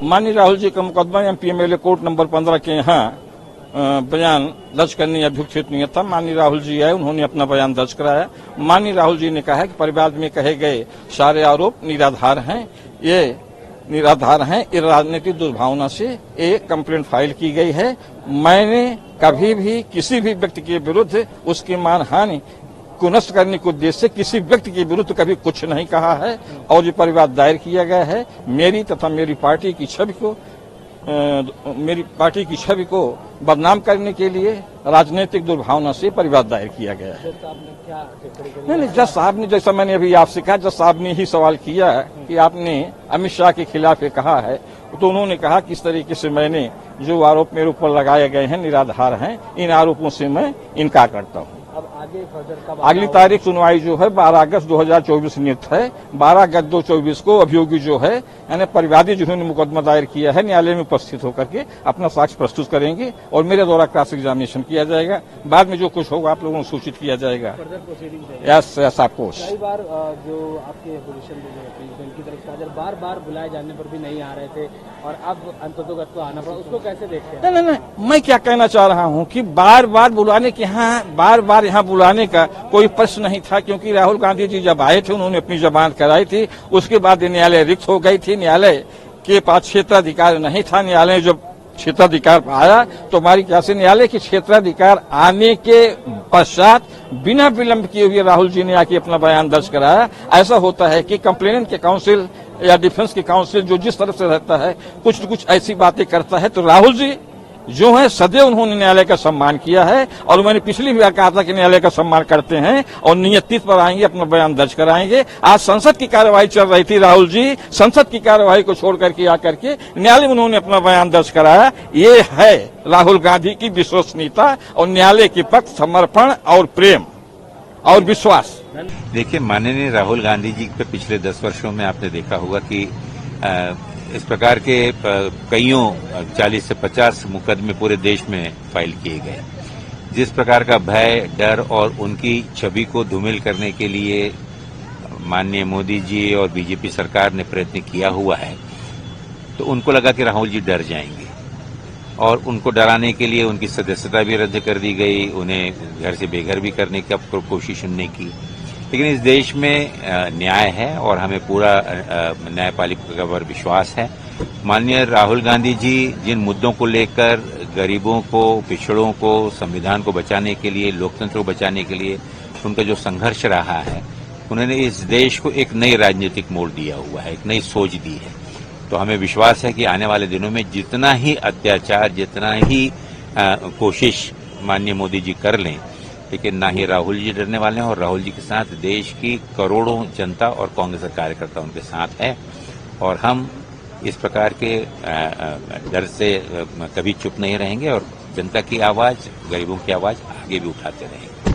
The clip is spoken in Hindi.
माननीय राहुल जी का मुकदमा एमपीएमएलए कोर्ट नंबर 15 के यहाँ बयान दर्ज करने अभियुक्त नियत था। माननीय राहुल जी आए, उन्होंने अपना बयान दर्ज कराया। माननीय राहुल जी ने कहा कि परिवाद में कहे गए सारे आरोप निराधार हैं। ये राजनीतिक दुर्भावना से एक कंप्लेंट फाइल की गई है। मैंने कभी भी किसी भी व्यक्ति के विरुद्ध उसकी मानहानि को नष्ट करने के उद्देश्य से किसी व्यक्ति के विरुद्ध कभी कुछ नहीं कहा है और ये परिवाद दायर किया गया है। मेरी तथा मेरी पार्टी की छवि को बदनाम करने के लिए राजनीतिक दुर्भावना से परिवाद दायर किया गया है। नहीं, जज साहब ने, जैसा मैंने अभी आपसे कहा, जज साहब ने ही सवाल किया कि आपने अमित शाह के खिलाफ ये कहा है, तो उन्होंने कहा कि इस तरीके से मैंने जो आरोप मेरे ऊपर लगाए गए हैं निराधार हैं, इन आरोपों से मैं इनकार करता हूँ। अब आगे फर्दर कब अगली तारीख सुनवाई जो है 12 अगस्त 2024 नियत है। 12 अगस्त 2024 को अभियोगी जो है यानी परिवादी जिन्होंने मुकदमा दायर किया है न्यायालय में उपस्थित होकर के अपना साक्ष्य प्रस्तुत करेंगे और मेरे द्वारा क्रॉस एग्जामिनेशन किया जाएगा। बाद में जो कुछ होगा आप लोगों को सूचित किया जाएगा। Yes of course. कई बार जो आपके अपोजिशन की तरफ से बार बार बुलाए जाने पर भी नहीं आ रहे थे और अब अंततोगत को आना पड़ा, उसको कैसे देखते हैं? नहीं, मैं क्या कहना चाह रहा हूँ कि बार बार बुलाने के यहाँ बुलाने का कोई प्रश्न नहीं था, क्योंकि राहुल गांधी जी जब आए थे उन्होंने अपनी जमानत कराई थी। उसके बाद न्यायालय रिक्त हो गई थी, न्यायालय के पास क्षेत्राधिकार नहीं था। न्यायालय जब क्षेत्राधिकार आया तो हमारी क्या से न्यायालय के क्षेत्राधिकार आने के पश्चात बिना विलंब किए हुए राहुल जी ने आके अपना बयान दर्ज कराया। ऐसा होता है कि कंप्लेनेंट के काउंसिल या डिफेंस के काउंसिल जो जिस तरफ से रहता है कुछ न कुछ ऐसी बातें करता है, तो राहुल जी जो है सदैव उन्होंने न्यायालय का सम्मान किया है और मैंने पिछली बार कहा था कि न्यायालय का सम्मान करते हैं और नियत तिथि पर आएंगे, अपना बयान दर्ज कराएंगे। आज संसद की कार्यवाही चल रही थी, राहुल जी संसद की कार्यवाही को छोड़ करके आकर के न्यायालय में उन्होंने अपना बयान दर्ज कराया। ये है राहुल गांधी की विश्वसनीयता और न्यायालय के प्रति समर्पण और प्रेम और विश्वास। देखिए, माननीय राहुल गांधी जी पे पिछले 10 वर्षों में आपने देखा होगा कि इस प्रकार के कईयों 40 से 50 मुकदमे पूरे देश में फाइल किए गए। जिस प्रकार का भय, डर और उनकी छवि को धूमिल करने के लिए माननीय मोदी जी और बीजेपी सरकार ने प्रयत्न किया हुआ है, तो उनको लगा कि राहुल जी डर जाएंगे और उनको डराने के लिए उनकी सदस्यता भी रद्द कर दी गई, उन्हें घर से बेघर भी करने की कोशिश उन्होंने की। लेकिन इस देश में न्याय है और हमें पूरा न्यायपालिका पर विश्वास है। माननीय राहुल गांधी जी जिन मुद्दों को लेकर गरीबों को, पिछड़ों को, संविधान को बचाने के लिए, लोकतंत्र को बचाने के लिए उनका जो संघर्ष रहा है, उन्होंने इस देश को एक नई राजनीतिक मोड़ दिया हुआ है, एक नई सोच दी है। तो हमें विश्वास है कि आने वाले दिनों में जितना ही अत्याचार, जितना ही कोशिश माननीय मोदी जी कर लें, लेकिन ना ही राहुल जी डरने वाले हैं और राहुल जी के साथ देश की करोड़ों जनता और कांग्रेस के कार्यकर्ता उनके साथ है और हम इस प्रकार के डर से कभी चुप नहीं रहेंगे और जनता की आवाज, गरीबों की आवाज आगे भी उठाते रहेंगे।